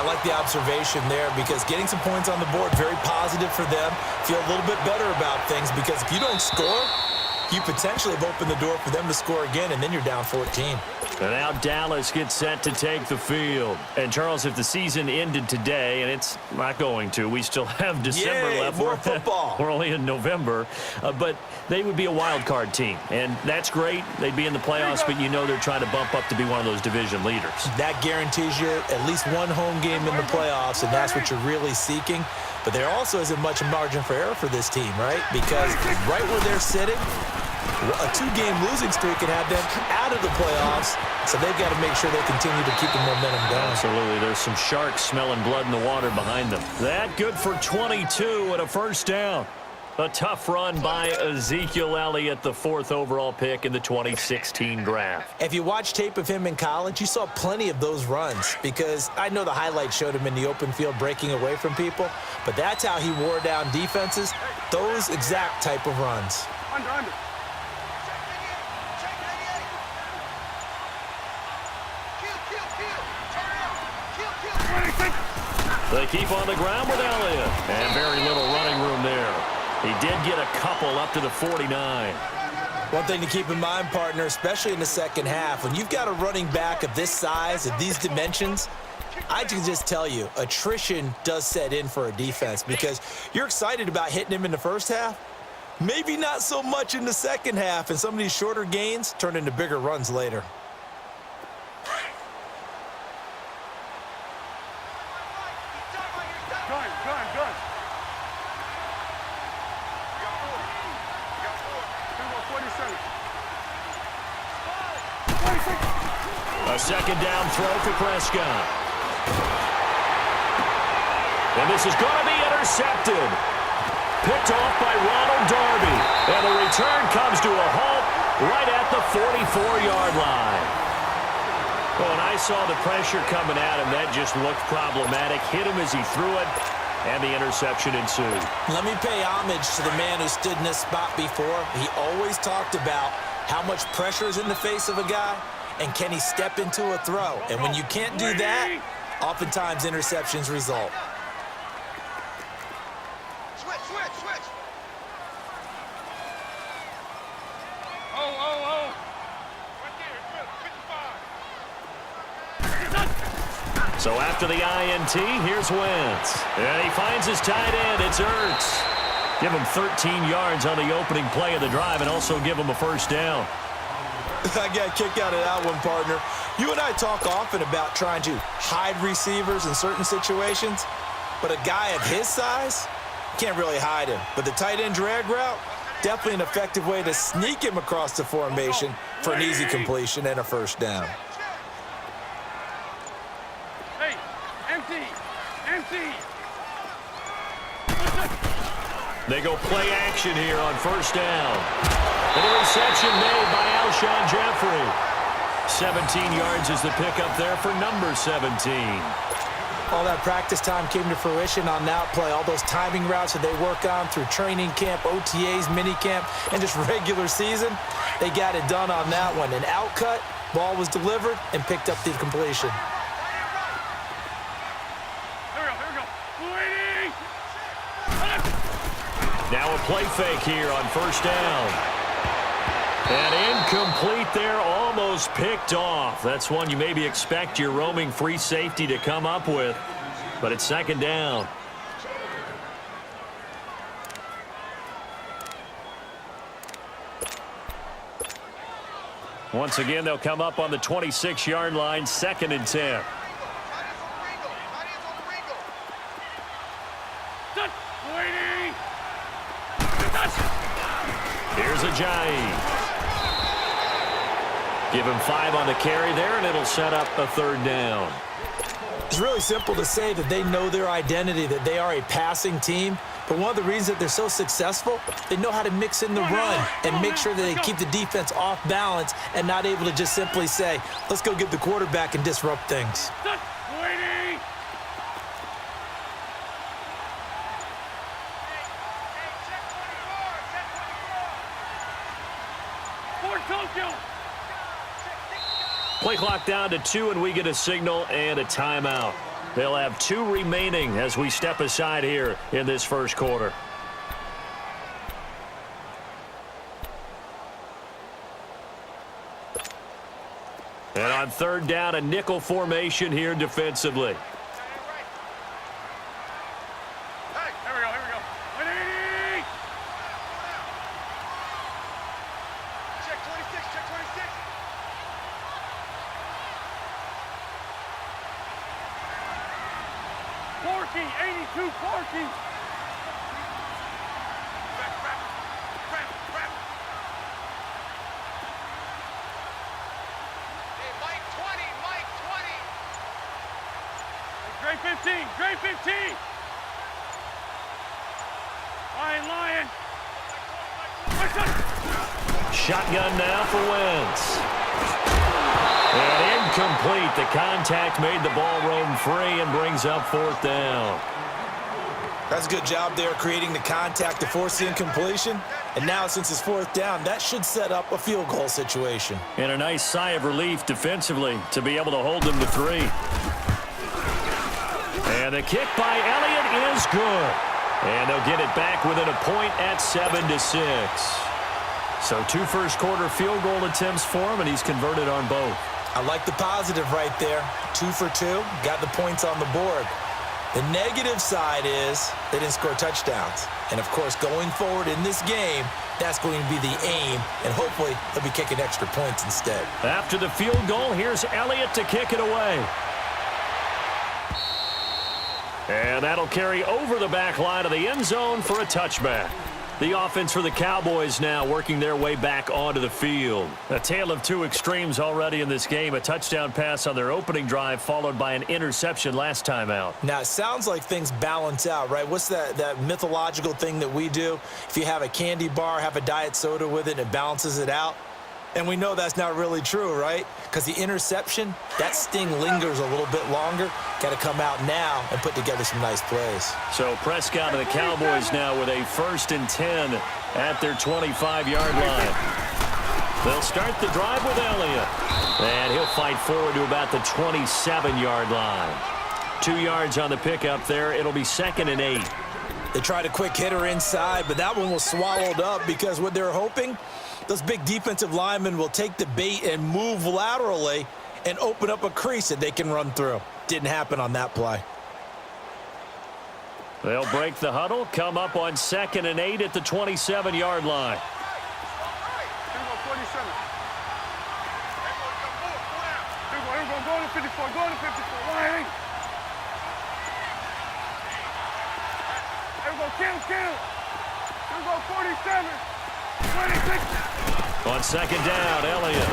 I like the observation there because getting some points on the board, very positive for them. Feel a little bit better about things because if you don't score, you potentially have opened the door for them to score again, and then you're down 14. And now Dallas gets set to take the field. And, Charles, if the season ended today, and it's not going to, we still have December left. More football. We're only in November. But they would be a wild card team. And that's great. They'd be in the playoffs, but you know they're trying to bump up to be one of those division leaders. That guarantees you at least one home game in the playoffs, and that's what you're really seeking. But there also isn't much margin for error for this team, right? Because right where they're sitting, a 2-game losing streak can have them out of the playoffs, so they've got to make sure they continue to keep the momentum going. Absolutely. There's some sharks smelling blood in the water behind them. That good for 22 and a first down. A tough run by Ezekiel Elliott, the 4th overall pick in the 2016 draft. If you watch tape of him in college, you saw plenty of those runs because I know the highlights showed him in the open field breaking away from people, but that's how he wore down defenses, those exact type of runs. Under. They keep on the ground with Elliott. And very little running room there. He did get a couple up to the 49. One thing to keep in mind, partner, especially in the second half, when you've got a running back of this size, of these dimensions, I can just tell you, attrition does set in for a defense because you're excited about hitting him in the first half. Maybe not so much in the second half, and some of these shorter gains turn into bigger runs later. Gun. A second down throw for Prescott. And this is going to be intercepted. Picked off by Ronald Darby. And the return comes to a halt right at the 44-yard line. Well, when I saw the pressure coming at him, that just looked problematic. Hit him as he threw it, and the interception ensued. Let me pay homage to the man who stood in this spot before. He always talked about how much pressure is in the face of a guy, and can he step into a throw? And when you can't do that, oftentimes interceptions result. Switch. So after the INT, here's Wentz. And he finds his tight end. It's Ertz. Give him 13 yards on the opening play of the drive and also give him a first down. I got a kick out of that one, partner. You and I talk often about trying to hide receivers in certain situations, but a guy of his size can't really hide him. But the tight end drag route, definitely an effective way to sneak him across the formation for an easy completion and a first down. Hey, empty. They go play action here on first down. And a reception made by Alshon Jeffrey. 17 yards is the pickup there for number 17. All that practice time came to fruition on that play. All those timing routes that they work on through training camp, OTAs, minicamp, and just regular season, they got it done on that one. An outcut, ball was delivered, and picked up the completion. Here we go. Waiting. Now a play fake here on first down. And incomplete there, almost picked off. That's one you maybe expect your roaming free safety to come up with. But it's second down. Once again, they'll come up on the 26-yard line, 2nd and 10. Waiting. Here's Ajayi. Give him 5 on the carry there, and it'll set up a third down. It's really simple to say that they know their identity, that they are a passing team. But one of the reasons that they're so successful, they know how to mix in the run and make sure that they keep the defense off balance and not able to just simply say, let's go get the quarterback and disrupt things. Waiting. Play clock down to 2, and we get a signal and a timeout. They'll have 2 remaining as we step aside here in this first quarter. And on third down, a nickel formation here defensively. Hey, here we go, here we go. 180! Check 26, check 26. Porky, 82, Porky. Gray 15, Gray 15. Lion. Shotgun now for Wentz. And incomplete. The contact made the ball roam free and brings up fourth down. That's a good job there creating the contact to force the incompletion. And now since it's fourth down, that should set up a field goal situation. And a nice sigh of relief defensively to be able to hold them to 3. And the kick by Elliott is good. And they'll get it back within a point at 7-6. So 2 first-quarter field goal attempts for him, and he's converted on both. I like the positive right there. 2 for 2, got the points on the board. The negative side is they didn't score touchdowns. And, of course, going forward in this game, that's going to be the aim, and hopefully they'll be kicking extra points instead. After the field goal, here's Elliott to kick it away. And that'll carry over the back line of the end zone for a touchback. The offense for the Cowboys now working their way back onto the field. A tale of 2 extremes already in this game. A touchdown pass on their opening drive followed by an interception last time out. Now, it sounds like things balance out, right? What's that mythological thing that we do? If you have a candy bar, have a diet soda with it, and it balances it out. And we know that's not really true, right? Because the interception, that sting lingers a little bit longer. Got to come out now and put together some nice plays. So Prescott and the Cowboys now with a 1st and 10 at their 25-yard line. They'll start the drive with Elliott. And he'll fight forward to about the 27-yard line. 2 yards on the pickup there. It'll be 2nd and 8. They tried a quick hitter inside, but that one was swallowed up because what they're hoping, those big defensive linemen will take the bait and move laterally and open up a crease that they can run through. Didn't happen on that play. They'll break the huddle, come up on 2nd and 8 at the 27-yard line. Here we go, 47. Here we go, go to 54, go to 54, Lion. Here we go, kill. Here we go, 47. 26. On 2nd down, Elliott.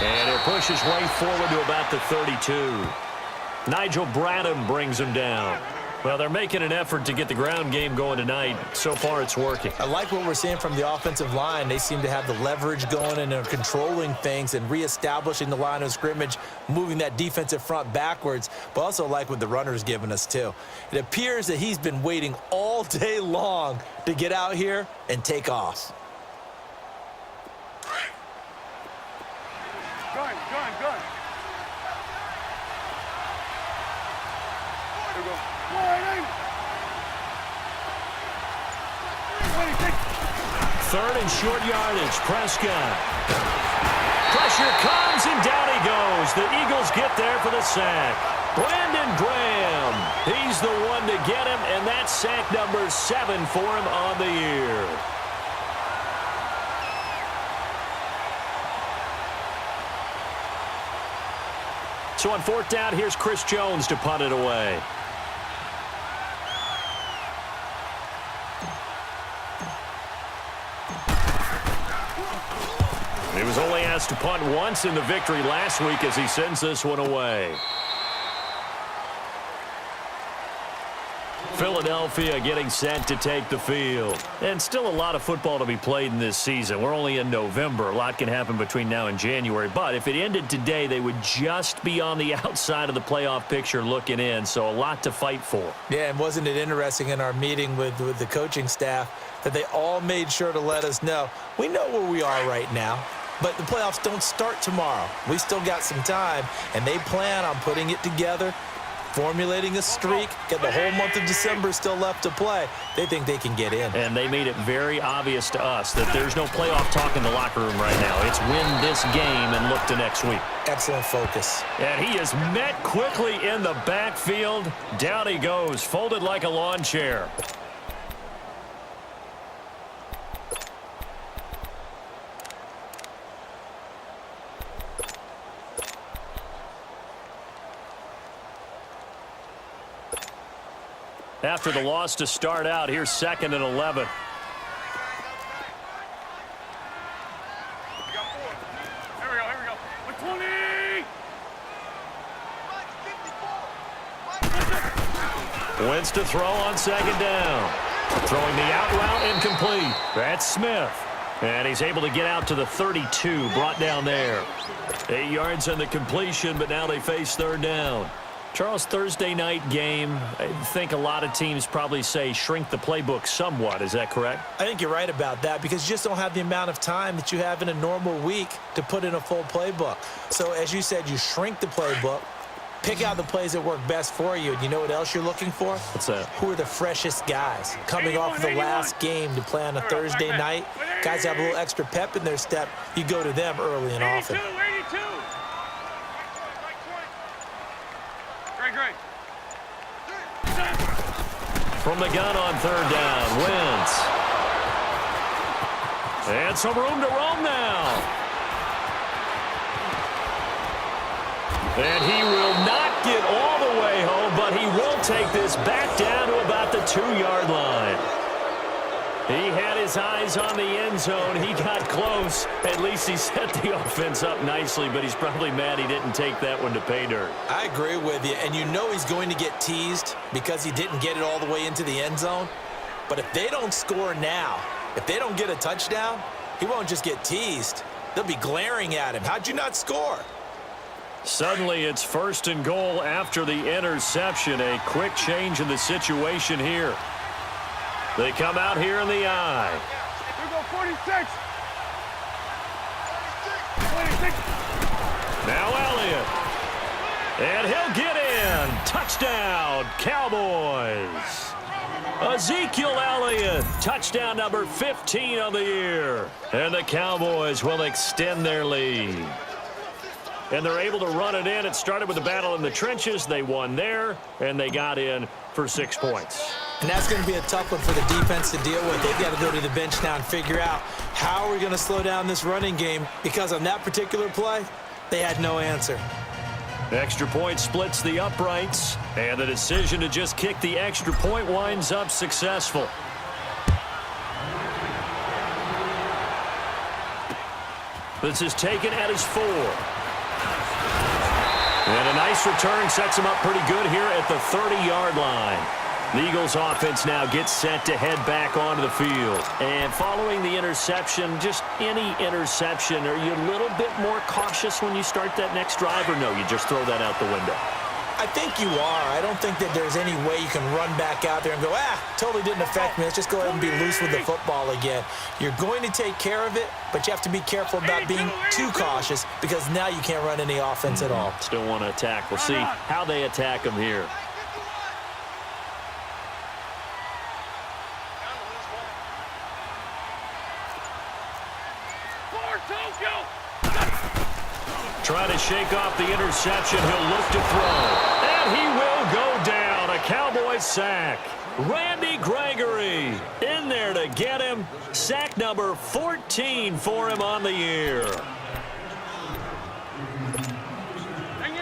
And he'll push his way forward to about the 32. Nigel Bradham brings him down. Well, they're making an effort to get the ground game going tonight. So far, it's working. I like what we're seeing from the offensive line. They seem to have the leverage going and are controlling things and reestablishing the line of scrimmage, moving that defensive front backwards, but also like what the runner's giving us, too. It appears that he's been waiting all day long to get out here and take off. Gun. Here we go. Lion. 26. 3rd and short yardage, Prescott. Pressure comes, and down he goes. The Eagles get there for the sack. Brandon Graham, he's the one to get him, and that's sack number 7 for him on the year. So on 4th down, here's Chris Jones to punt it away. He was only asked to punt once in the victory last week as he sends this one away. Philadelphia getting set to take the field. And still a lot of football to be played in this season. We're only in November. A lot can happen between now and January. But if it ended today, they would just be on the outside of the playoff picture looking in. So a lot to fight for. Yeah, and wasn't it interesting in our meeting with the coaching staff that they all made sure to let us know, we know where we are right now, but the playoffs don't start tomorrow. We still got some time, and they plan on putting it together formulating a streak, got the whole month of December still left to play. They think they can get in. And they made it very obvious to us that there's no playoff talk in the locker room right now. It's win this game and look to next week. Excellent focus. And he is met quickly in the backfield. Down he goes, folded like a lawn chair. After the loss to start out, here's 2nd and 11. Wentz to throw on 2nd down. Throwing the out route incomplete. That's Smith. And he's able to get out to the 32, brought down there. 8 yards on the completion, but now they face 3rd down. Charles, Thursday night game, I think a lot of teams probably say shrink the playbook somewhat. Is that correct? I think you're right about that because you just don't have the amount of time that you have in a normal week to put in a full playbook. So as you said, you shrink the playbook, pick out the plays that work best for you. And you know what else you're looking for? What's that? Who are the freshest guys? Coming off of the last game to play on a Thursday night, guys have a little extra pep in their step. You go to them early and often. 82. Great. From the gun on 3rd down, Wentz. And some room to roam now. And he will not get all the way home, but he will take this back down to about the 2-yard line. He had his eyes on the end zone. He got close. At least he set the offense up nicely, but he's probably mad he didn't take that one to pay dirt. I agree with you, and you know he's going to get teased because he didn't get it all the way into the end zone. But if they don't score now, if they don't get a touchdown, he won't just get teased. They'll be glaring at him. How'd you not score? Suddenly it's 1st and goal after the interception. A quick change in the situation here. They come out here in the eye. Here go 46. Now Elliott. And he'll get in. Touchdown, Cowboys. Ezekiel Elliott, touchdown number 15 of the year. And the Cowboys will extend their lead. And they're able to run it in. It started with a battle in the trenches. They won there, and they got in for 6 points. And that's going to be a tough one for the defense to deal with. They've got to go to the bench now and figure out how are we going to slow down this running game, because on that particular play, they had no answer. Extra point splits the uprights, and the decision to just kick the extra point winds up successful. This is taken at his 4. And a nice return sets him up pretty good here at the 30-yard line. The Eagles offense now gets set to head back onto the field. And following the interception, just any interception, are you a little bit more cautious when you start that next drive, or no, you just throw that out the window? I think you are. I don't think that there's any way you can run back out there and go, totally didn't affect me. Let's just go ahead and be loose with the football again. You're going to take care of it, but you have to be careful about being too cautious because now you can't run any offense at all. Still want to attack. We'll see how they attack him here. Trying to shake off the interception. He'll look to throw. And he will go down. A Cowboys sack. Randy Gregory in there to get him. Sack number 14 for him on the year.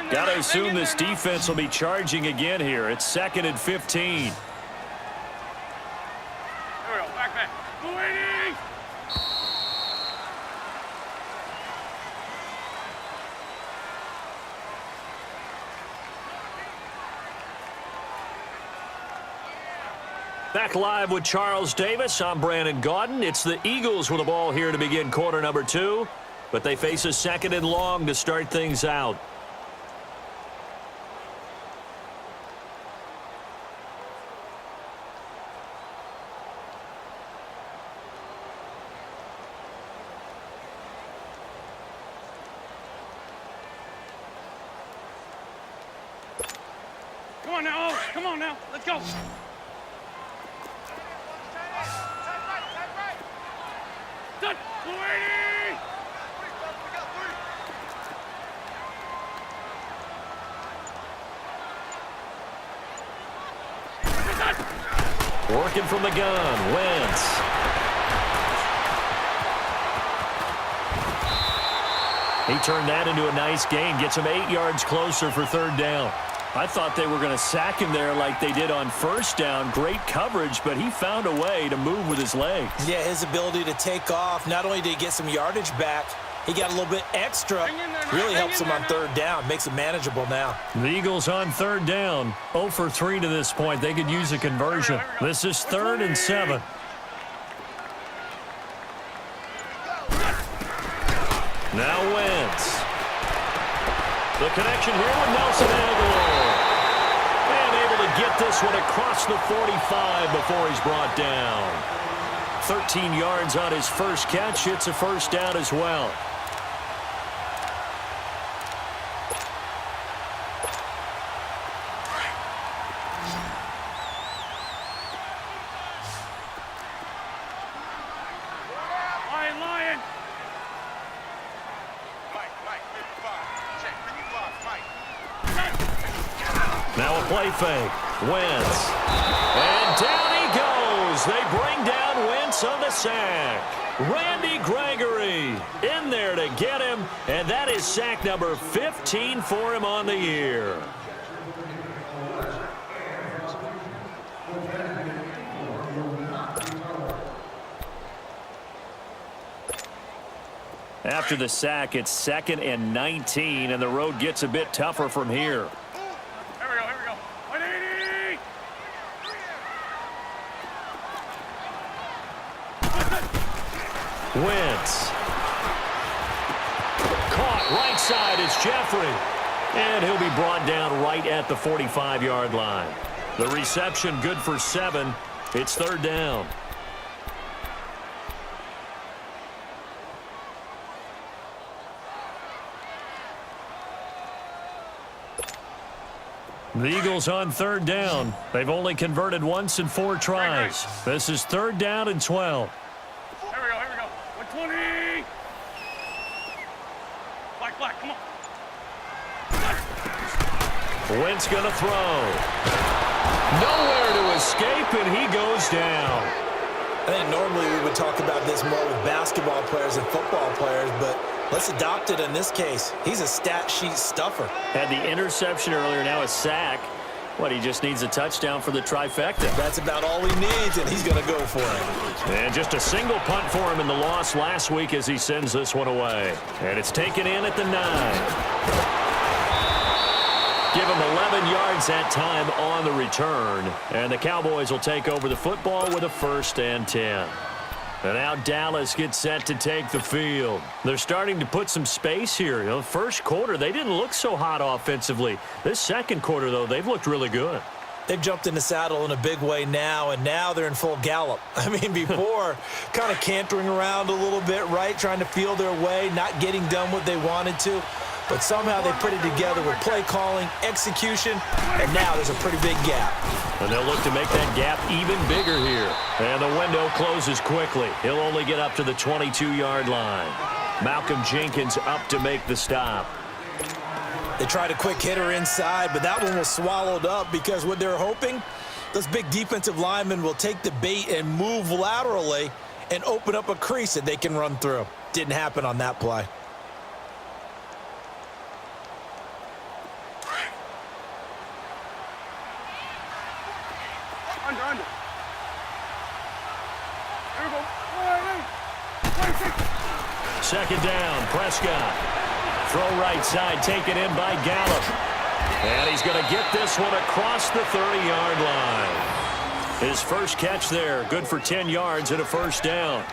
Got to assume this defense will be charging again here. It's 2nd and 15. There we go. Back. Waiting. Back live with Charles Davis. I'm Brandon Gaudin. It's the Eagles with the ball here to begin quarter number 2. But they face a 2nd and long to start things out. Come on now, let's go. Done. 280. Working from the gun, Wentz. He turned that into a nice gain, gets him 8 yards closer for third down. I thought they were going to sack him there like they did on first down. Great coverage, but he found a way to move with his legs. Yeah, his ability to take off, not only did he get some yardage back, he got a little bit extra. Really helps him on third down, makes it manageable now. The Eagles on third down, 0 for 3 to this point. They could use a conversion. This is 3rd and 7. Now Wentz. The connection here with Nelson Aguilar. And able to get this one across the 45 before he's brought down. 13 yards on his first catch. It's a first down as well. Lion. Now a play fake. Wentz. And down he goes. They bring down Wentz on the sack. Randy Gregory in there to get him. And that is sack number 15 for him on the year. After the sack, it's 2nd and 19, and the road gets a bit tougher from here. Here we go. 180. Wentz. Caught right side is Jeffrey. And he'll be brought down right at the 45-yard line. The reception good for 7. It's third down. The Eagles on third down. They've only converted once in 4 tries. This is 3rd down and 12. Here we go. 120. Black, come on. Wentz gonna throw. Nowhere to escape, and he goes down. I think normally we would talk about this more with basketball players and football players, but let's adopt it in this case. He's a stat sheet stuffer. Had the interception earlier, now a sack. What, he just needs a touchdown for the trifecta. That's about all he needs, and he's going to go for it. And just a single punt for him in the loss last week as he sends this one away. And it's taken in at the 9. Give him 11 yards that time on the return. And the Cowboys will take over the football with a 1st and 10. And now Dallas gets set to take the field. They're starting to put some space here. You know, first quarter, they didn't look so hot offensively. This second quarter, though, they've looked really good. They've jumped in the saddle in a big way now, and now they're in full gallop. I mean, before, kind of cantering around a little bit, right, trying to feel their way, not getting done what they wanted to. But somehow they put it together with play calling, execution, and now there's a pretty big gap. And they'll look to make that gap even bigger here. And the window closes quickly. He'll only get up to the 22-yard line. Malcolm Jenkins up to make the stop. They tried a quick hitter inside, but that one was swallowed up because what they're hoping, those big defensive linemen will take the bait and move laterally and open up a crease that they can run through. Didn't happen on that play. Under. Here we go. 26. Second down, Prescott. Throw right side, taken in by Gallup. And he's going to get this one across the 30-yard line. His first catch there, good for 10 yards and a first down.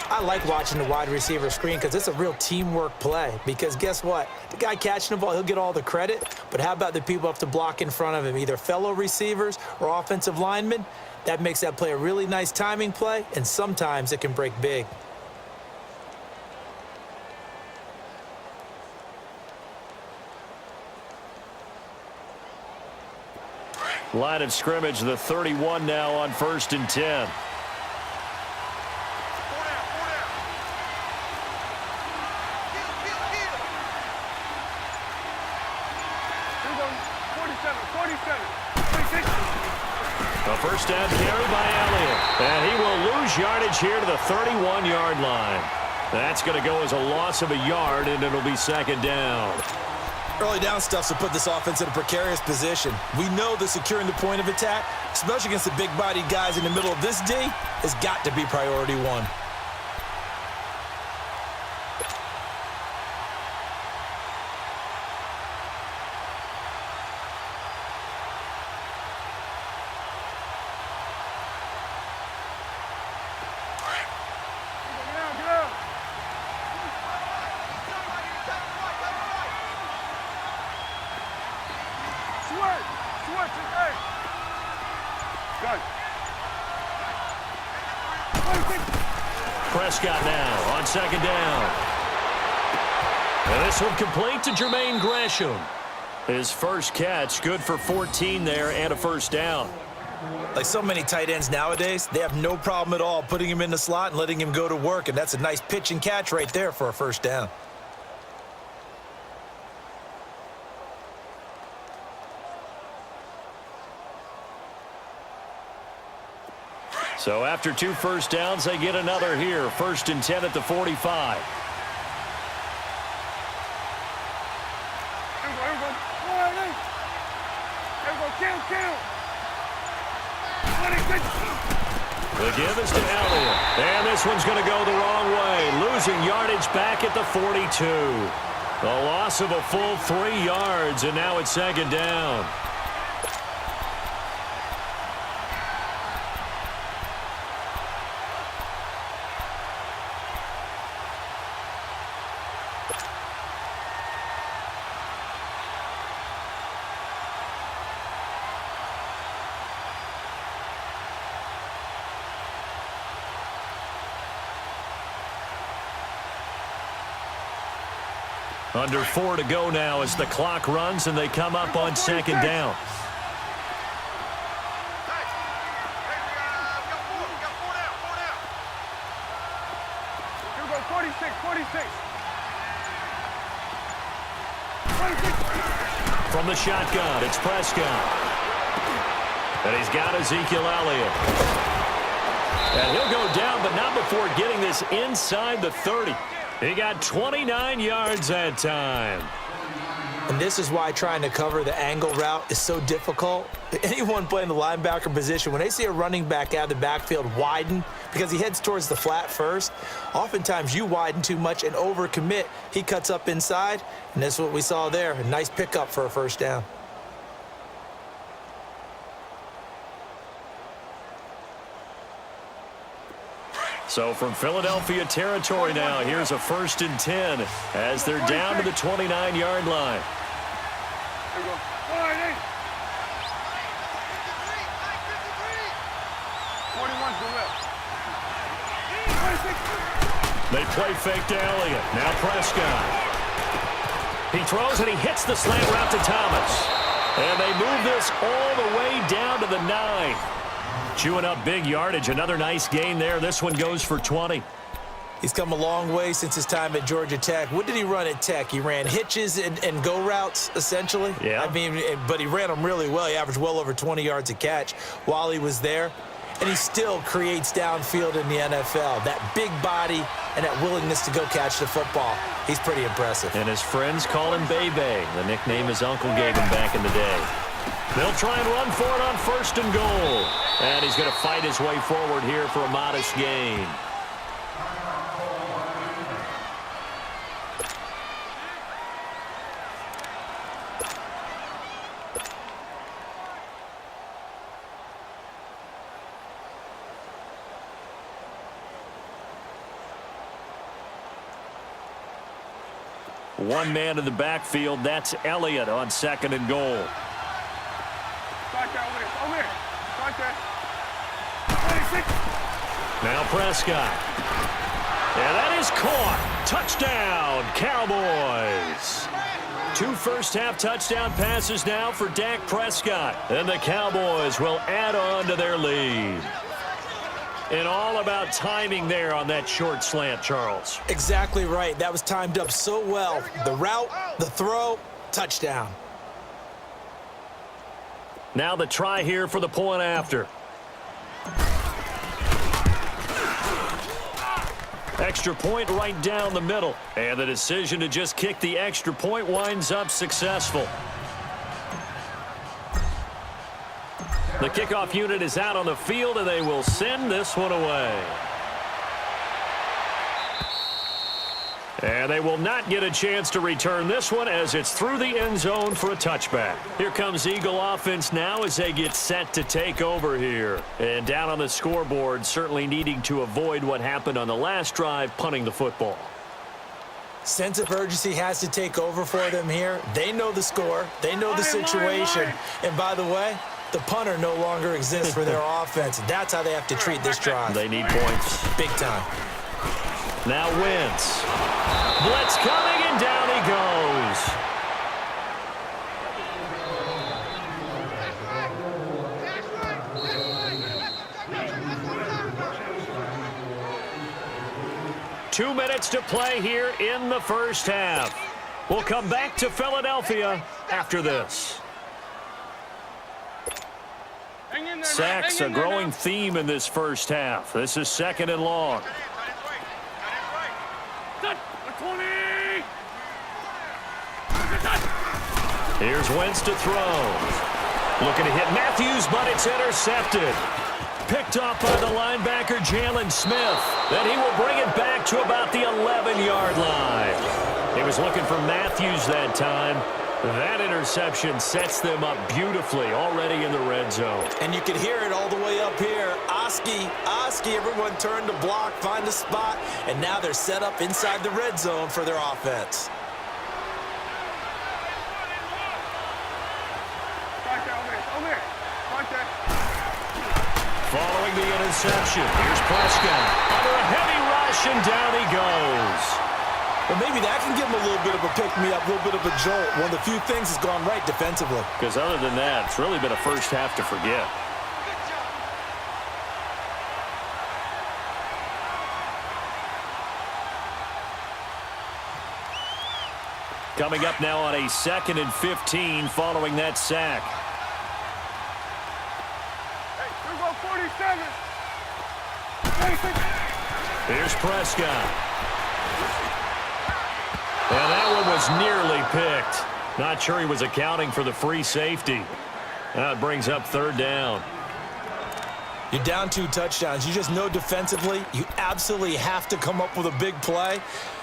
I like watching the wide receiver screen because it's a real teamwork play. Because guess what? The guy catching the ball, he'll get all the credit. But how about the people who have to block in front of him, either fellow receivers or offensive linemen? That makes that play a really nice timing play, and sometimes it can break big. Line of scrimmage, the 31 now on 1st and 10. A first down carry by Elliott. And he will lose yardage here to the 31-yard line. That's going to go as a loss of a yard, and it'll be 2nd down. Early down stuff to put this offense in a precarious position. We know that securing the point of attack, especially against the big-bodied guys in the middle of this D, has got to be priority one. Prescott now on 2nd down. And this one complete to Jermaine Gresham. His first catch, good for 14 there and a first down. Like so many tight ends nowadays, they have no problem at all putting him in the slot and letting him go to work, and that's a nice pitch and catch right there for a first down. So after 2 first downs, they get another here. 1st and 10 at the 45. The give is to Elliott. And this one's going to go the wrong way. Losing yardage back at the 42. A loss of a full 3 yards, and now it's 2nd down. Under 4 to go now as the clock runs and they come up on 2nd down. From the shotgun, it's Prescott. And he's got Ezekiel Elliott. And he'll go down, but not before getting this inside the 30. He got 29 yards that time. And this is why trying to cover the angle route is so difficult. Anyone playing the linebacker position, when they see a running back out of the backfield widen because he heads towards the flat first, oftentimes you widen too much and overcommit. He cuts up inside, and that's what we saw there. A nice pickup for a first down. So from Philadelphia territory now, here's a 1st and 10 as they're down to the 29-yard line. They play fake to Elliott. Now Prescott. He throws and he hits the slant route to Thomas. And they move this all the way down to the 9. Chewing up big yardage. Another nice gain there. This one goes for 20. He's come a long way since his time at Georgia Tech. What did he run at Tech? He ran hitches and go routes, essentially. Yeah. I mean, but he ran them really well. He averaged well over 20 yards a catch while he was there. And he still creates downfield in the NFL. That big body and that willingness to go catch the football. He's pretty impressive. And his friends call him Bebe, the nickname his uncle gave him back in the day. They'll try and run for it on 1st and goal. And he's going to fight his way forward here for a modest gain. One man in the backfield. That's Elliott on 2nd and goal. Now Prescott. And that is caught. Touchdown, Cowboys. 2 first-half touchdown passes now for Dak Prescott. And the Cowboys will add on to their lead. And all about timing there on that short slant, Charles. Exactly right. That was timed up so well. The route, the throw, touchdown. Now the try here for the point after. Extra point right down the middle. And the decision to just kick the extra point winds up successful. The kickoff unit is out on the field, and they will send this one away. And they will not get a chance to return this one as it's through the end zone for a touchback. Here comes Eagle offense now as they get set to take over here. And down on the scoreboard, certainly needing to avoid what happened on the last drive, punting the football. Sense of urgency has to take over for them here. They know the score. They know the situation. And by the way, the punter no longer exists for their offense. That's how they have to treat this drive. They need points. Big time. Now Wentz. Blitz coming, and down he goes. Two minutes to play here in the first half. We'll come back to Philadelphia after this. Sacks, a growing theme in this first half. This is 2nd and long. Here's Wentz to throw. Looking to hit Matthews, but it's intercepted. Picked off by the linebacker, Jalen Smith. Then he will bring it back to about the 11-yard line. He was looking for Matthews that time. That interception sets them up beautifully already in the red zone. And you can hear it all the way up here. Oski, everyone turned to block, find a spot, and now they're set up inside the red zone for their offense. Following the interception, here's Prescott. Under a heavy rush, and down he goes. Well, maybe that can give them a little bit of a pick-me-up, a little bit of a jolt. One of the few things that's gone right defensively. Because other than that, it's really been a first half to forget. Coming up now on a 2nd and 15 following that sack. Hey, 47. Here's Prescott. And that one was nearly picked. Not sure he was accounting for the free safety. That brings up 3rd down. You're down 2 touchdowns. You just know defensively you absolutely have to come up with a big play.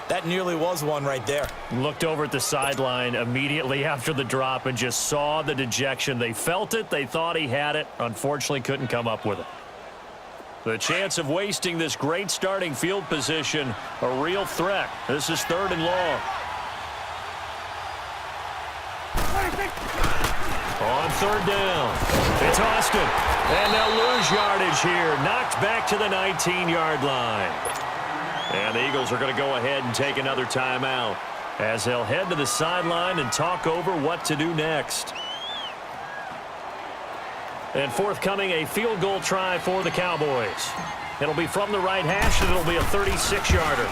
That nearly was one right there. Looked over at the sideline immediately after the drop and just saw the dejection. They felt it. They thought he had it. Unfortunately, couldn't come up with it. The chance of wasting this great starting field position, a real threat. This is 3rd and long. On 3rd down, it's Austin. And they'll lose yardage here. Knocked back to the 19-yard line. And the Eagles are going to go ahead and take another timeout as they'll head to the sideline and talk over what to do next. And forthcoming, a field goal try for the Cowboys. It'll be from the right hash, and it'll be a 36-yarder.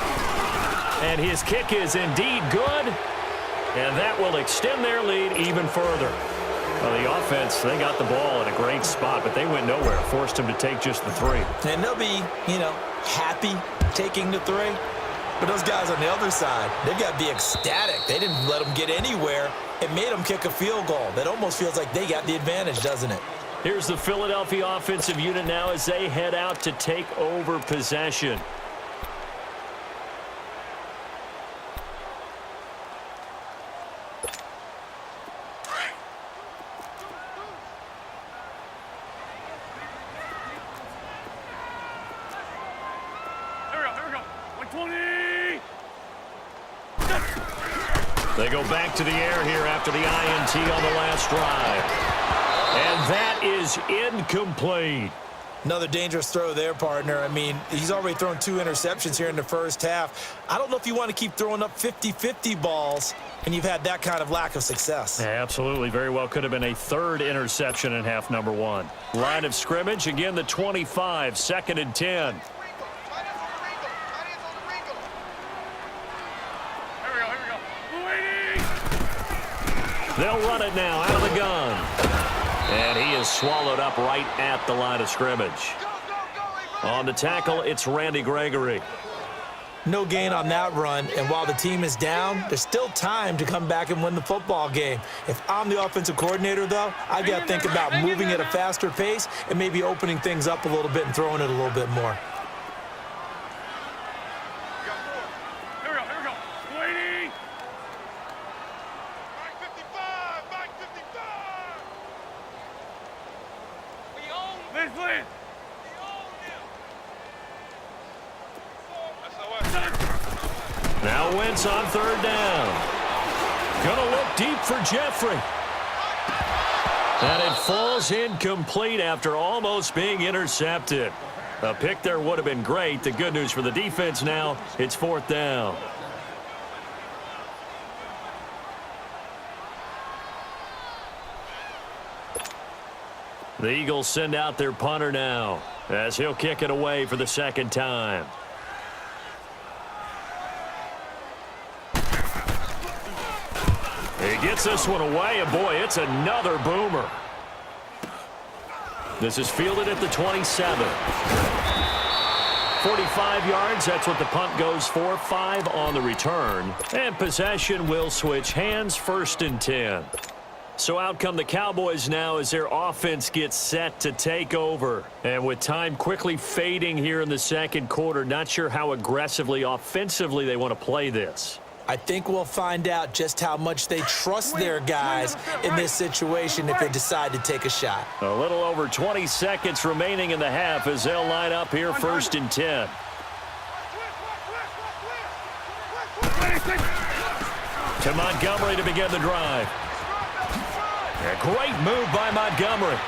And his kick is indeed good, and that will extend their lead even further. Well, the offense, they got the ball in a great spot, but they went nowhere, forced him to take just the 3. And they'll be, happy taking the 3. But those guys on the other side, they've got to be ecstatic. They didn't let them get anywhere. It made them kick a field goal. That almost feels like they got the advantage, doesn't it? Here's the Philadelphia offensive unit now as they head out to take over possession. Here we go. 120. They go back to the air here after the INT on the last drive. And that is incomplete. Another dangerous throw there, partner. I mean, he's already thrown 2 interceptions here in the first half. I don't know if you want to keep throwing up 50-50 balls and you've had that kind of lack of success. Yeah, absolutely. Very well could have been a 3rd interception in half number 1. Line of scrimmage, again, the 25, 2nd and 10. They'll run it now out of the gun. And he is swallowed up right at the line of scrimmage. On the tackle, it's Randy Gregory. No gain on that run, and while the team is down, there's still time to come back and win the football game. If I'm the offensive coordinator, though, I've got to think about moving at a faster pace and maybe opening things up a little bit and throwing it a little bit more. Now Wentz on 3rd down. Gonna look deep for Jeffrey. And it falls incomplete after almost being intercepted. A pick there would have been great. The good news for the defense now, it's 4th down. The Eagles send out their punter now as he'll kick it away for the 2nd time. He gets this one away, and boy, it's another boomer. This is fielded at the 27. 45 yards, that's what the punt goes for. 5 on the return. And possession will switch hands, 1st and 10. So out come the Cowboys now as their offense gets set to take over. And with time quickly fading here in the 2nd quarter, not sure how aggressively, offensively they want to play this. I think we'll find out just how much they trust their guys in this situation if they decide to take a shot. A little over 20 seconds remaining in the half as they'll line up here 1st and 10. To Montgomery to begin the drive. A great move by Montgomery.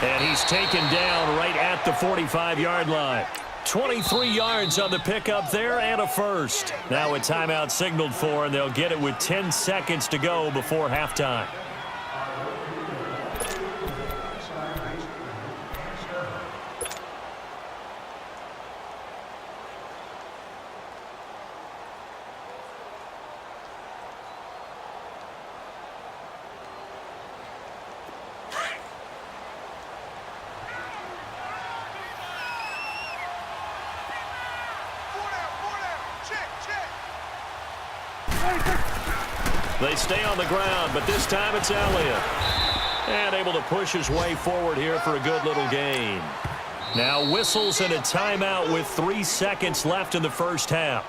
And he's taken down right at the 45-yard line. 23 yards on the pickup there and a first. Now a timeout signaled for, and they'll get it with 10 seconds to go before halftime. They stay on the ground, but this time it's Elliott. And able to push his way forward here for a good little gain. Now whistles and a timeout with 3 seconds left in the first half.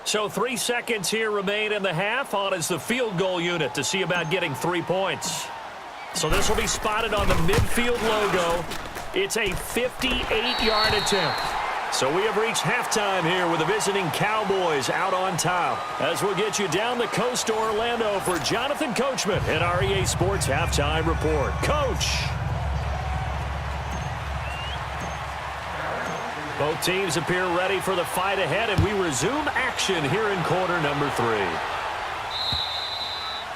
So 3 seconds here remain in the half. On is the field goal unit to see about getting 3 points. So this will be spotted on the midfield logo. It's a 58-yard attempt. So we have reached halftime here with the visiting Cowboys out on top. As we'll get you down the coast to Orlando for Jonathan Coachman at our EA Sports Halftime Report. Coach. Both teams appear ready for the fight ahead, and we resume action here in quarter number 3.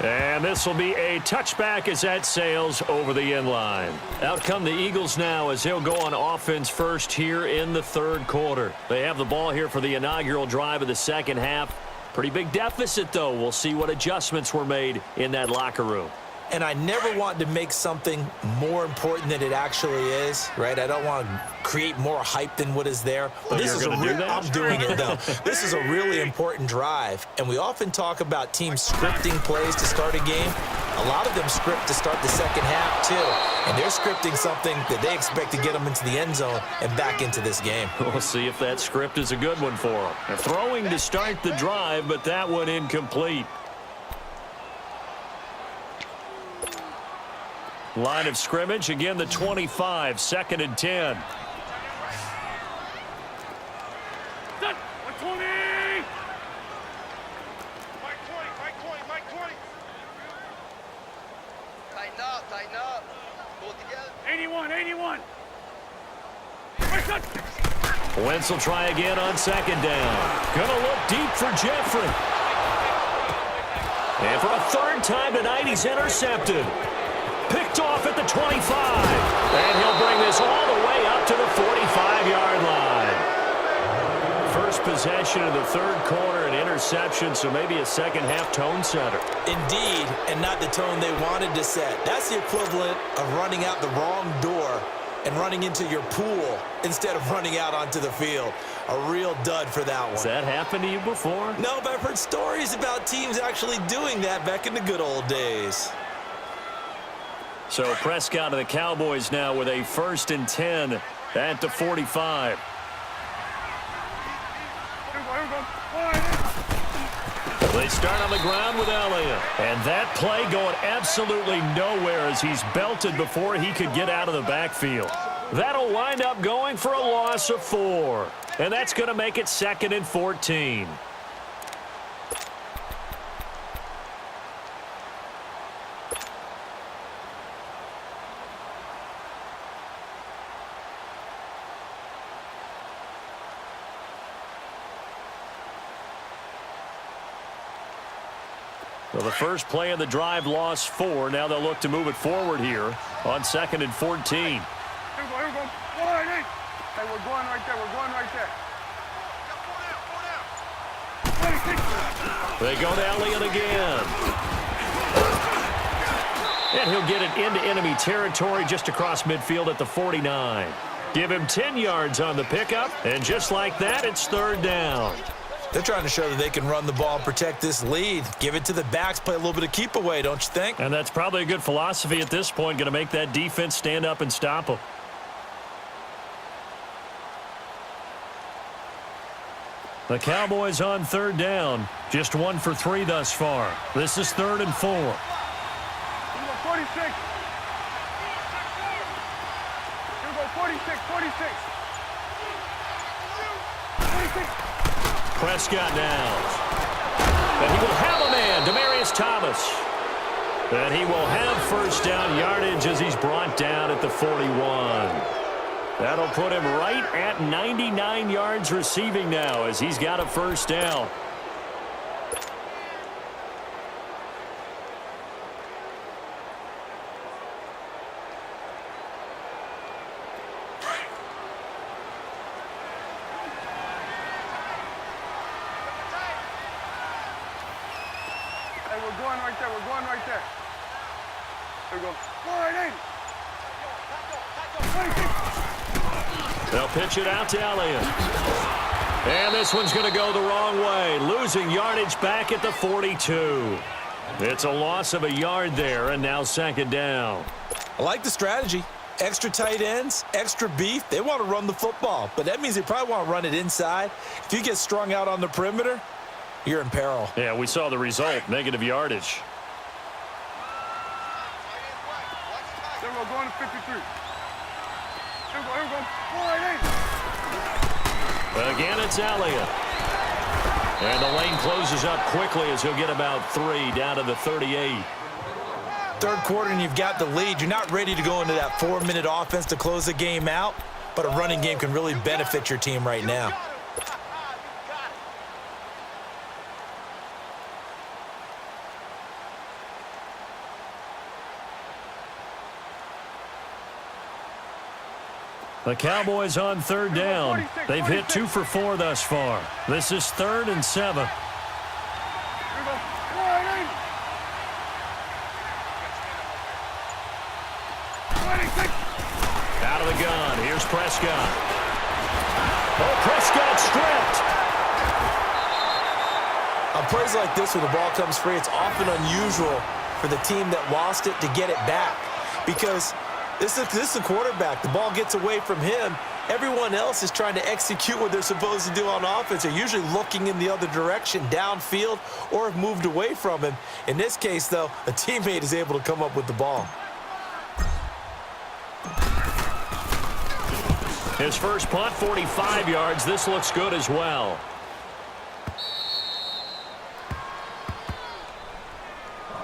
And this will be a touchback as that sails over the end line. Out come the Eagles now as they'll go on offense first here in the 3rd quarter. They have the ball here for the inaugural drive of the 2nd half. Pretty big deficit, though. We'll see what adjustments were made in that locker room. And I never want to make something more important than it actually is, right? I don't want to create more hype than what is there. But this is I'm doing it, though. This is a really important drive. And we often talk about teams scripting plays to start a game. A lot of them script to start the 2nd half, too. And they're scripting something that they expect to get them into the end zone and back into this game. We'll see if that script is a good one for them. They're throwing to start the drive, but that one incomplete. Line of scrimmage, again the 25, 2nd and 10. 81, 81. Wentz will try again on second down. Gonna look deep for Jeffrey. And for a third time tonight, he's intercepted. Picked off at the 25. And he'll bring this all the way up to the 45-yard line. First possession of the third quarter, an interception, so maybe a second-half tone setter. Indeed, and not the tone they wanted to set. That's the equivalent of running out the wrong door and running into your pool instead of running out onto the field. A real dud for that one. Has that happened to you before? No, but I've heard stories about teams actually doing that back in the good old days. So Prescott and the Cowboys now with a 1st and 10 at the 45. They start on the ground with Elliott. And that play going absolutely nowhere as he's belted before he could get out of the backfield. That'll wind up going for a loss of 4. And that's going to make it 2nd and 14. Well, the first play of the drive lost 4. Now they'll look to move it forward here on 2nd and 14. Here we go. Hey, we're going right there. We're going right there. They go to Elliott again. And he'll get it into enemy territory just across midfield at the 49. Give him 10 yards on the pickup, and just like that, it's 3rd down. They're trying to show that they can run the ball and protect this lead. Give it to the backs, play a little bit of keep away, don't you think? And that's probably a good philosophy at this point, going to make that defense stand up and stop them. The Cowboys on 3rd down. Just 1 for 3 thus far. This is 3rd and 4. 46. Here we go, 46, 46. 46. Prescott now. And he will have a man, Demaryius Thomas. And he will have 1st down yardage as he's brought down at the 41. That'll put him right at 99 yards receiving now as he's got a 1st down. Hey, we're going right there. We're going right there. Here we go. 480. They'll pitch it out to Elliott. And this one's going to go the wrong way, losing yardage back at the 42. It's a loss of a yard there, and now 2nd down. I like the strategy. Extra tight ends, extra beef. They want to run the football, but that means they probably want to run it inside. If you get strung out on the perimeter, you're in peril. Yeah, we saw the result, negative yardage. Then we're going to 53. Here we go, 480. Again, it's Elliott. And the lane closes up quickly as he'll get about 3 down to the 38. 3rd quarter and you've got the lead. You're not ready to go into that 4-minute offense to close the game out, but a running game can really benefit your team right now. The Cowboys on 3rd down. They've hit 2 for 4 thus far. This is 3rd and 7. Out of the gun. Here's Prescott. Oh, Prescott stripped. On plays like this where the ball comes free, it's often unusual for the team that lost it to get it back because this is the quarterback. The ball gets away from him. Everyone else is trying to execute what they're supposed to do on offense. They're usually looking in the other direction, downfield, or have moved away from him. In this case, though, a teammate is able to come up with the ball. His first punt, 45 yards. This looks good as well.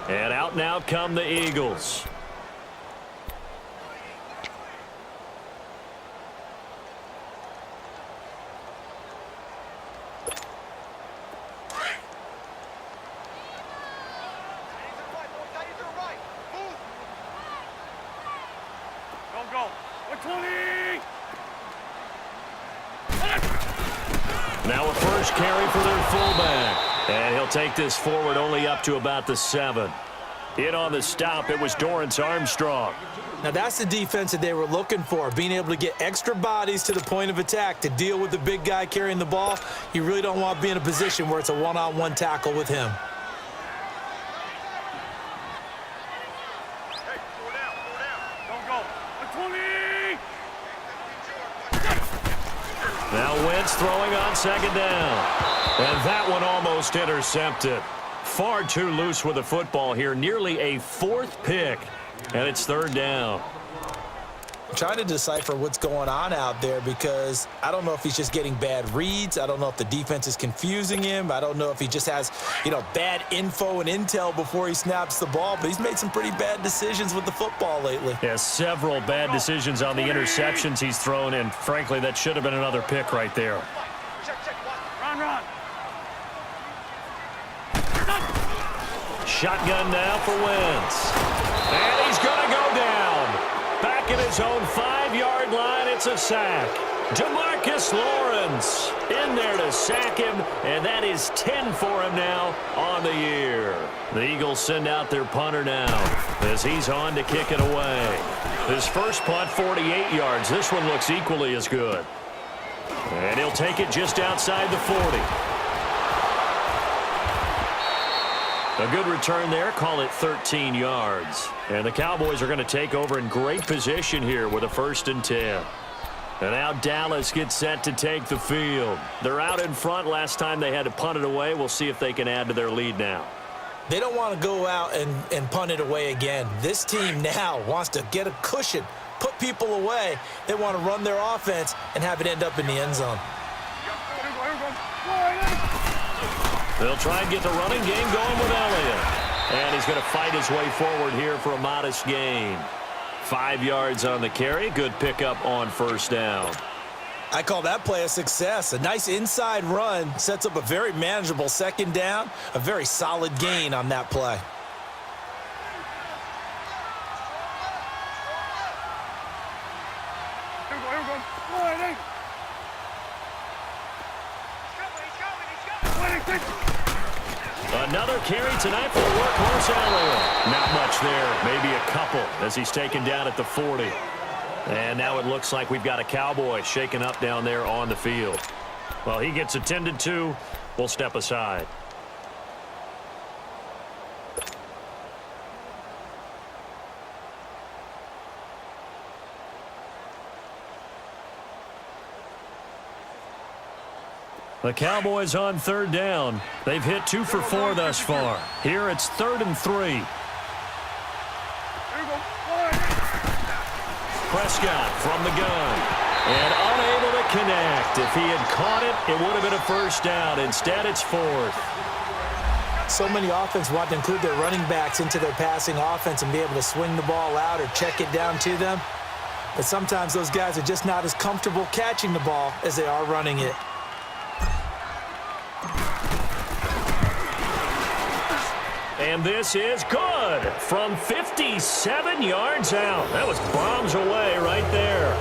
And out come the Eagles. Now a first carry for their fullback. And he'll take this forward only up to about the 7. In on the stop, it was Dorrance Armstrong. Now that's the defense that they were looking for, being able to get extra bodies to the point of attack to deal with the big guy carrying the ball. You really don't want to be in a position where it's a one-on-one tackle with him. Now Wentz throwing on second down. And that one almost intercepted. Far too loose with the football here. Nearly a 4th pick. And it's 3rd down. I'm trying to decipher what's going on out there because I don't know if he's just getting bad reads. I don't know if the defense is confusing him. I don't know if he just has, bad info and intel before he snaps the ball. But he's made some pretty bad decisions with the football lately. Yeah, several bad decisions on the interceptions he's thrown. And frankly, that should have been another pick right there. Run. Shotgun now for Wentz. And he's going to go down. Back at his own 5-yard line, it's a sack. DeMarcus Lawrence in there to sack him, and that is 10 for him now on the year. The Eagles send out their punter now as he's on to kick it away. His first punt, 48 yards. This one looks equally as good. And he'll take it just outside the 40. A good return there, call it 13 yards. And the Cowboys are going to take over in great position here with a 1st and 10. And now Dallas gets set to take the field. They're out in front. Last time they had to punt it away. We'll see if they can add to their lead now. They don't want to go out and punt it away again. This team now wants to get a cushion, put people away. They want to run their offense and have it end up in the end zone. They'll try and get the running game going with Elliott. And he's going to fight his way forward here for a modest gain. 5 yards on the carry. Good pickup on 1st down. I call that play a success. A nice inside run sets up a very manageable 2nd down. A very solid gain on that play. Another carry tonight for the workhorse Elliott. Not much there, maybe a couple as he's taken down at the 40. And now it looks like we've got a Cowboy shaken up down there on the field. Well, he gets attended to. We'll step aside. The Cowboys on 3rd down. They've hit 2 for 4 thus far. Here it's 3rd and 3. Prescott from the gun. And unable to connect. If he had caught it, it would have been a 1st down. Instead, it's 4th. So many offenses want to include their running backs into their passing offense and be able to swing the ball out or check it down to them. But sometimes those guys are just not as comfortable catching the ball as they are running it. And this is good from 57 yards out. That was bombs away right there.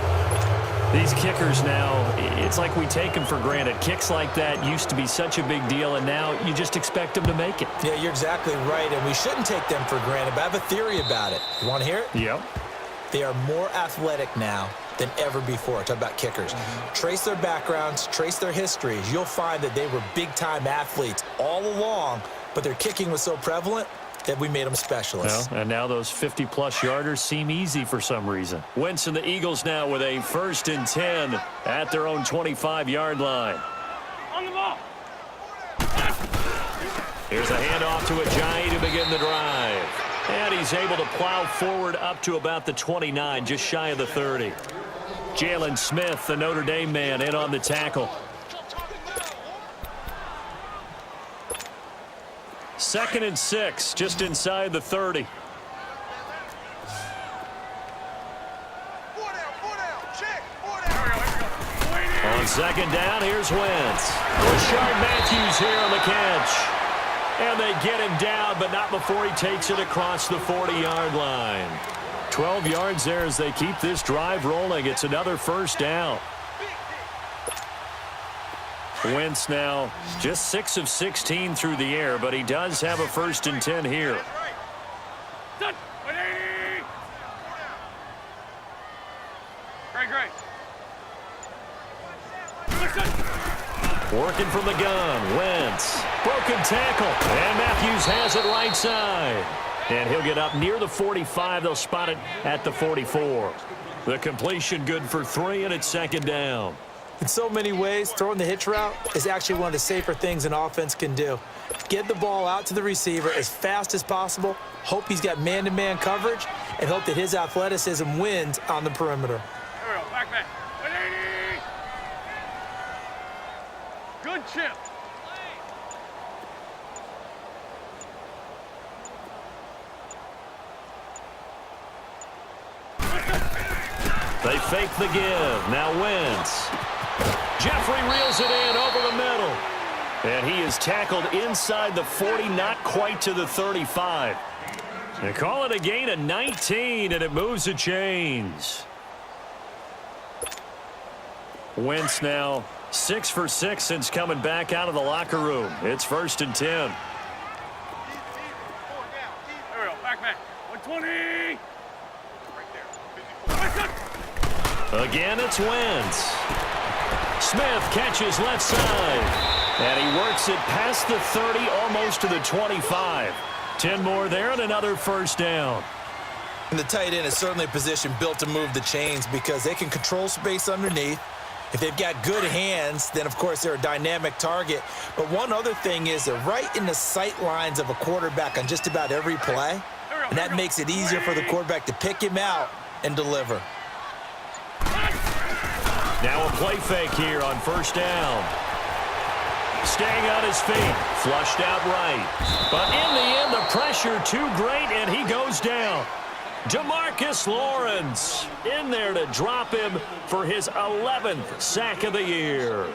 These kickers now, it's like we take them for granted. Kicks like that used to be such a big deal, and now you just expect them to make it. Yeah, you're exactly right, and we shouldn't take them for granted, but I have a theory about it. You want to hear it? Yep. They are more athletic now than ever before. Talk about kickers. Trace their backgrounds, trace their histories. You'll find that they were big-time athletes all along, but their kicking was so prevalent that we made them specialists. Well, and now those 50-plus yarders seem easy for some reason. Wentz and the Eagles now with a 1st and 10 at their own 25-yard line. On the ball. Here's a handoff to Ajayi to begin the drive. And he's able to plow forward up to about the 29, just shy of the 30. Jalen Smith, the Notre Dame man, in on the tackle. 2nd and 6, just inside the 30. On 2nd down, here's Wentz. Rashard Matthews here on the catch. And they get him down, but not before he takes it across the 40-yard line. 12 yards there as they keep this drive rolling. It's another first down. Wentz now just 6 of 16 through the air, but he does have a 1st and 10 here. Great. Working from the gun, Wentz. Broken tackle, and Matthews has it right side. And he'll get up near the 45. They'll spot it at the 44. The completion good for 3, and it's 2nd down. In so many ways, throwing the hitch route is actually one of the safer things an offense can do. Get the ball out to the receiver as fast as possible, hope he's got man-to-man coverage, and hope that his athleticism wins on the perimeter. There we go. Back. 180. Good chip. They fake the give. Now Wentz. Jeffrey reels it in over the middle. And he is tackled inside the 40, not quite to the 35. They call it a gain of 19, and it moves the chains. Wentz now 6 for 6 since coming back out of the locker room. It's 1st and 10. There we go. Back. 120. Again, it's Wentz. Smith catches left side. And he works it past the 30, almost to the 25. 10 more there and another 1st down. And the tight end is certainly a position built to move the chains because they can control space underneath. If they've got good hands, then, of course, they're a dynamic target. But one other thing is they're right in the sight lines of a quarterback on just about every play. And that makes it easier for the quarterback to pick him out and deliver. Now a play fake here on 1st down. Staying on his feet, flushed out right. But in the end, the pressure too great, and he goes down. DeMarcus Lawrence in there to drop him for his 11th sack of the year.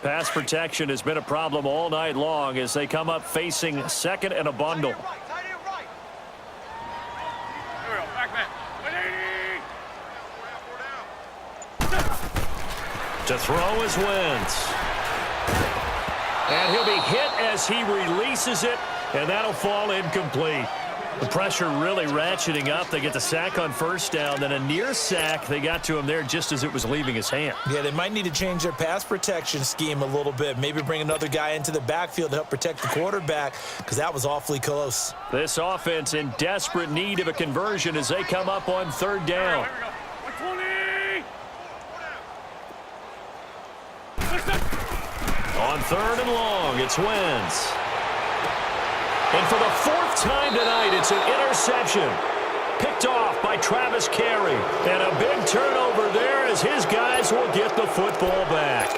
Pass protection has been a problem all night long as they come up facing 2nd and a bundle. Tight end right. There we go. Back. 180. To throw is Wentz. And he'll be hit as he releases it, and that'll fall incomplete. The pressure really ratcheting up. They get the sack on 1st down, then a near sack. They got to him there just as it was leaving his hand. Yeah, they might need to change their pass protection scheme a little bit. Maybe bring another guy into the backfield to help protect the quarterback because that was awfully close. This offense in desperate need of a conversion as they come up on 3rd down. There we go. 120. On 3rd and long, it's Wentz. And for the 4th time tonight, it's an interception. Picked off by Travis Carey. And a big turnover there as his guys will get the football back.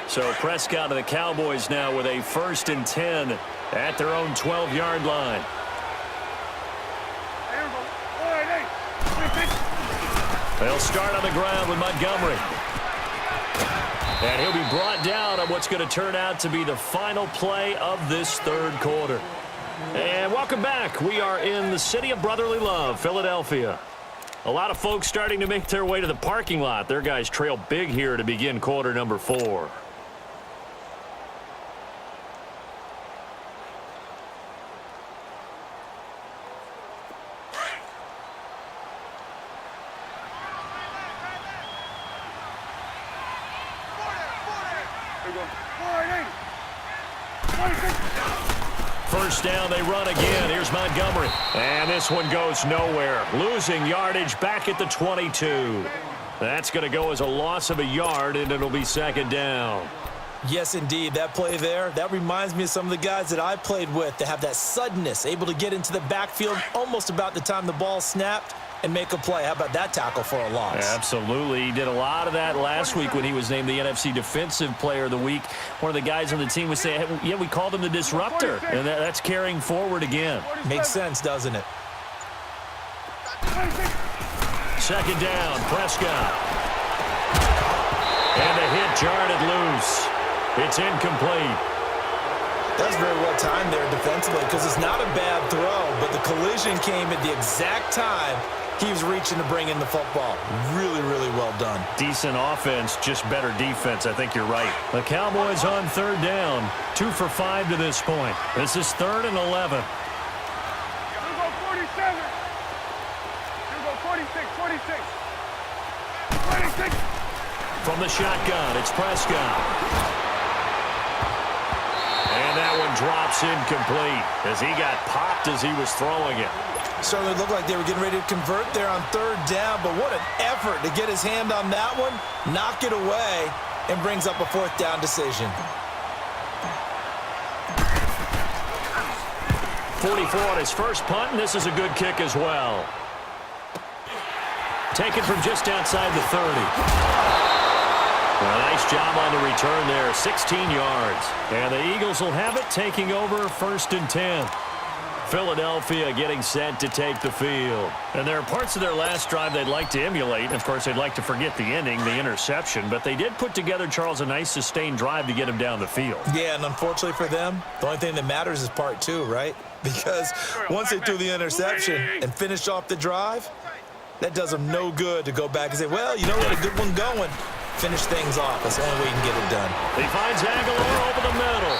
So Prescott and the Cowboys now with a 1st and 10 at their own 12-yard line. They'll start on the ground with Montgomery. And he'll be brought down on what's going to turn out to be the final play of this 3rd quarter. And welcome back. We are in the city of brotherly love, Philadelphia. A lot of folks starting to make their way to the parking lot. Their guys trail big here to begin quarter number 4. First down, they run again. Here's Montgomery. And this one goes nowhere. Losing yardage back at the 22. That's going to go as a loss of a yard, and it'll be 2nd down. Yes, indeed. That play there, that reminds me of some of the guys that I played with. They have that suddenness, able to get into the backfield almost about the time the ball snapped. and make a play. How about that tackle for a loss? Absolutely. He did a lot of that last week when he was named the NFC Defensive Player of the Week. One of the guys on the team was saying, hey, yeah, we called him the disruptor, and that's carrying forward again. Makes sense, doesn't it? Second down, Prescott. And the hit jarred it loose. It's incomplete. That's very well timed there defensively because it's not a bad throw, but the collision came at the exact time he was reaching to bring in the football. Really, really well done. Decent offense, just better defense. I think you're right. The Cowboys on third down, 2 for 5 to this point. This is 3rd and 11. Here we go 47. Here we go 46, 46. 46. From the shotgun, it's Prescott. And that one drops incomplete as he got popped as he was throwing it. Certainly looked like they were getting ready to convert there on third down, but what an effort to get his hand on that one, knock it away, and brings up a 4th down decision. 44 on his first punt, and this is a good kick as well. Taken from just outside the 30. Well, nice job on the return there, 16 yards. And the Eagles will have it, taking over 1st and 10. Philadelphia getting set to take the field. And there are parts of their last drive they'd like to emulate. Of course, they'd like to forget the ending, the interception. But they did put together, Charles, a nice sustained drive to get him down the field. Yeah, and unfortunately for them, the only thing that matters is part 2, right? Because once they threw the interception and finished off the drive, that does them no good to go back and say, well, you know what, a good one going. Finish things off. That's the only way you can get it done. He finds Aguilar over the middle.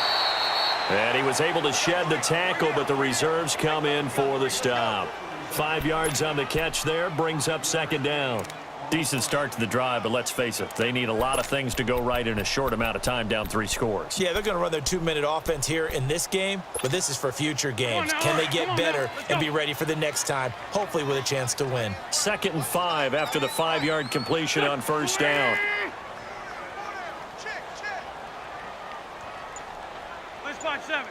And he was able to shed the tackle, but the reserves come in for the stop. 5 yards on the catch there, brings up 2nd down. Decent start to the drive, but let's face it, they need a lot of things to go right in a short amount of time, down 3 scores. Yeah, they're going to run their 2-minute offense here in this game, but this is for future games. Can they get better and be ready for the next time, hopefully with a chance to win? 2nd and 5 after the 5-yard completion on 1st down. Let's find 7.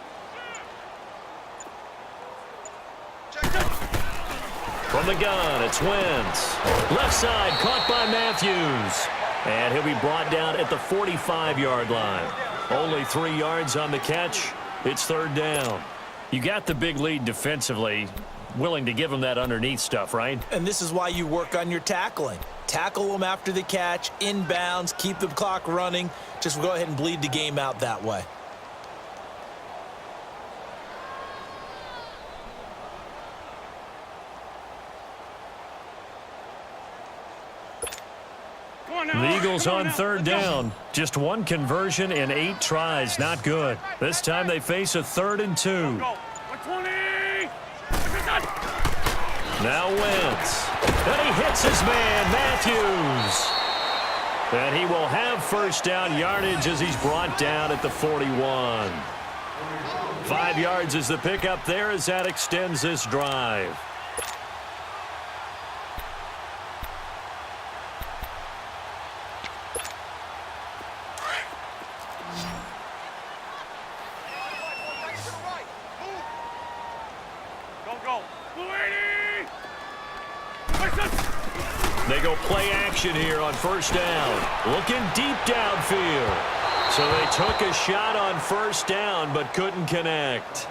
From the gun, it's Wentz. Left side, caught by Matthews. And he'll be brought down at the 45-yard line. Only 3 yards on the catch. It's 3rd down. You got the big lead defensively. Willing to give him that underneath stuff, right? And this is why you work on your tackling. Tackle them after the catch, inbounds, keep the clock running. Just go ahead and bleed the game out that way. The Eagles on 3rd down. Just 1 conversion in 8 tries. Not good. This time they face a 3rd and 2. Now Wentz. And he hits his man, Matthews. And he will have 1st down yardage as he's brought down at the 41. 5 yards is the pickup there as that extends this drive. They go play action here on 1st down. Looking deep downfield. So they took a shot on 1st down but couldn't connect.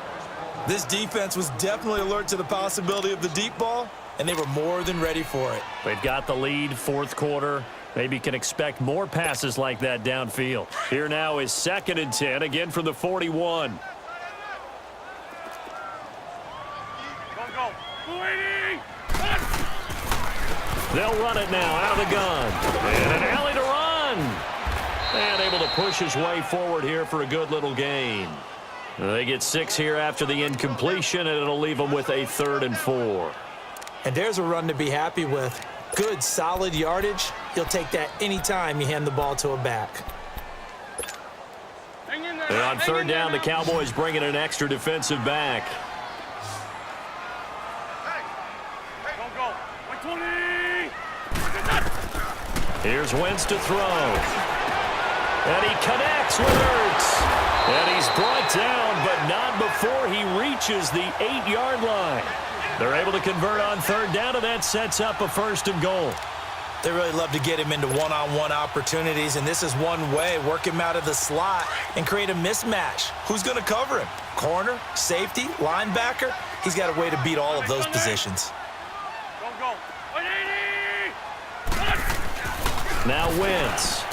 This defense was definitely alert to the possibility of the deep ball, and they were more than ready for it. They've got the lead, 4th quarter. Maybe can expect more passes like that downfield. Here now is 2nd and 10, again from the 41. They'll run it now out of the gun. And an alley to run. And able to push his way forward here for a good little gain. They get 6 here after the incompletion, and it'll leave them with a 3rd and 4. And there's a run to be happy with. Good, solid yardage. He'll take that anytime you hand the ball to a back. And on 3rd down, the Cowboys bring in an extra defensive back. Here's Wentz to throw. And he connects with Ertz. And he's brought down, but not before he reaches the 8-yard line. They're able to convert on third down, and that sets up a 1st and goal. They really love to get him into one-on-one opportunities, and this is one way. Work him out of the slot and create a mismatch. Who's going to cover him? Corner, safety, linebacker? He's got a way to beat all of those positions. Go. Now Wentz.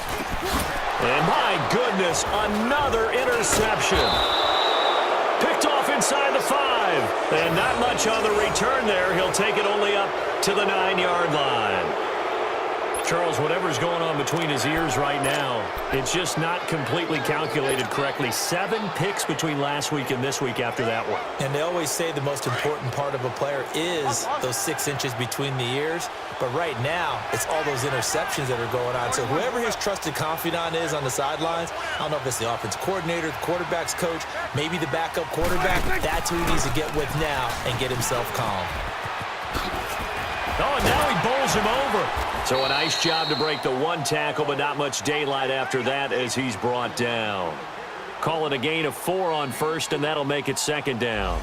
And my goodness, another interception. Picked off inside the 5. And not much on the return there. He'll take it only up to the 9-yard line. Charles, whatever's going on between his ears right now, it's just not completely calculated correctly. 7 picks between last week and this week after that one. And they always say the most important part of a player is those 6 inches between the ears. But right now, it's all those interceptions that are going on. So whoever his trusted confidant is on the sidelines, I don't know if it's the offensive coordinator, the quarterback's coach, maybe the backup quarterback, that's who he needs to get with now and get himself calm. Oh, and now he bowls him over. So a nice job to break the 1 tackle, but not much daylight after that as he's brought down. Call it a gain of 4 on 1st, and that'll make it 2nd down.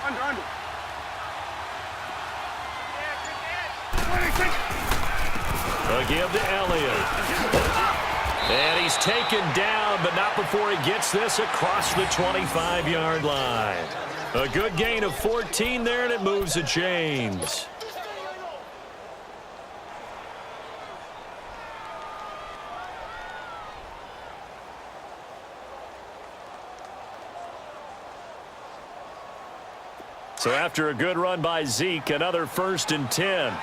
Under. A give to Elliott. And he's taken down, but not before he gets this across the 25-yard line. A good gain of 14 there, and it moves the chains. So after a good run by Zeke, another 1st and 10.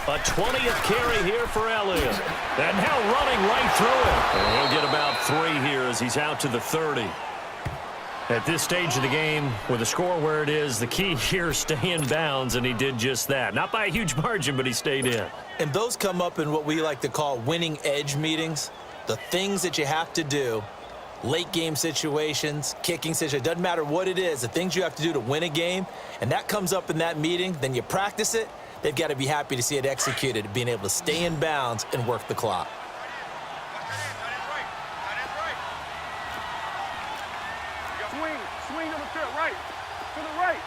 A 20th carry here for Elliott. And now running right through it. And he'll get about 3 here as he's out to the 30. At this stage of the game, with the score where it is, the key here, stay in bounds, and he did just that. Not by a huge margin, but he stayed in. And those come up in what we like to call winning edge meetings. The things that you have to do, late game situations, kicking situations, doesn't matter what it is, the things you have to do to win a game, and that comes up in that meeting, then you practice it. They've got to be happy to see it executed, being able to stay in bounds and work the clock. Swing on the field, right. To the right.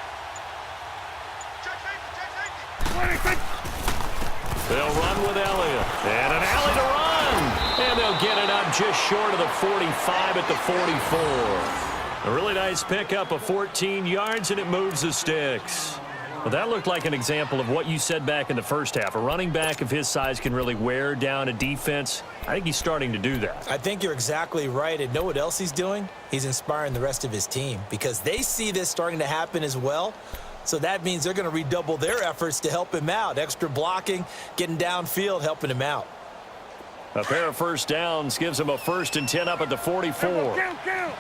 They'll run with Elliott. And an alley to run. And they'll get it up just short of the 45 at the 44. A really nice pickup of 14 yards, and it moves the sticks. Well, that looked like an example of what you said back in the first half. A running back of his size can really wear down a defense. I think he's starting to do that. I think you're exactly right. And know what else he's doing? He's inspiring the rest of his team because they see this starting to happen as well. So that means they're going to redouble their efforts to help him out. Extra blocking, getting downfield, helping him out. A pair of 1st downs gives him a 1st and 10 up at the 44. Count. Here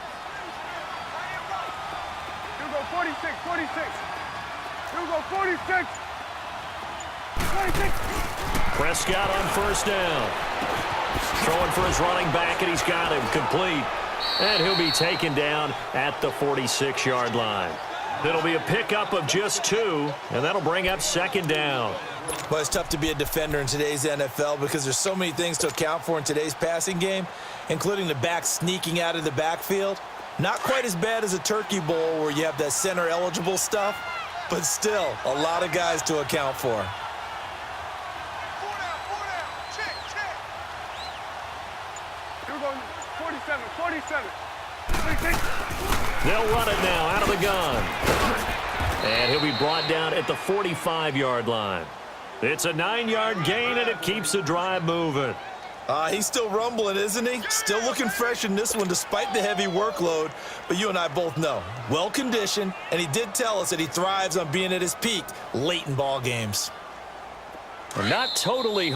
we go, 46. Here we go, 46. Prescott on 1st down. Throwing for his running back, and he's got him complete. And he'll be taken down at the 46-yard line. It'll be a pickup of just 2, and that'll bring up 2nd down. Well, it's tough to be a defender in today's NFL because there's so many things to account for in today's passing game, including the back sneaking out of the backfield. Not quite as bad as a turkey bowl where you have that center-eligible stuff, but still a lot of guys to account for. Here we go, 47. They'll run it now out of the gun. And he'll be brought down at the 45-yard line. It's a 9-yard gain, and it keeps the drive moving. He's still rumbling, isn't he? Still looking fresh in this one despite the heavy workload. But you and I both know, well-conditioned, and he did tell us that he thrives on being at his peak late in ball games. Not totally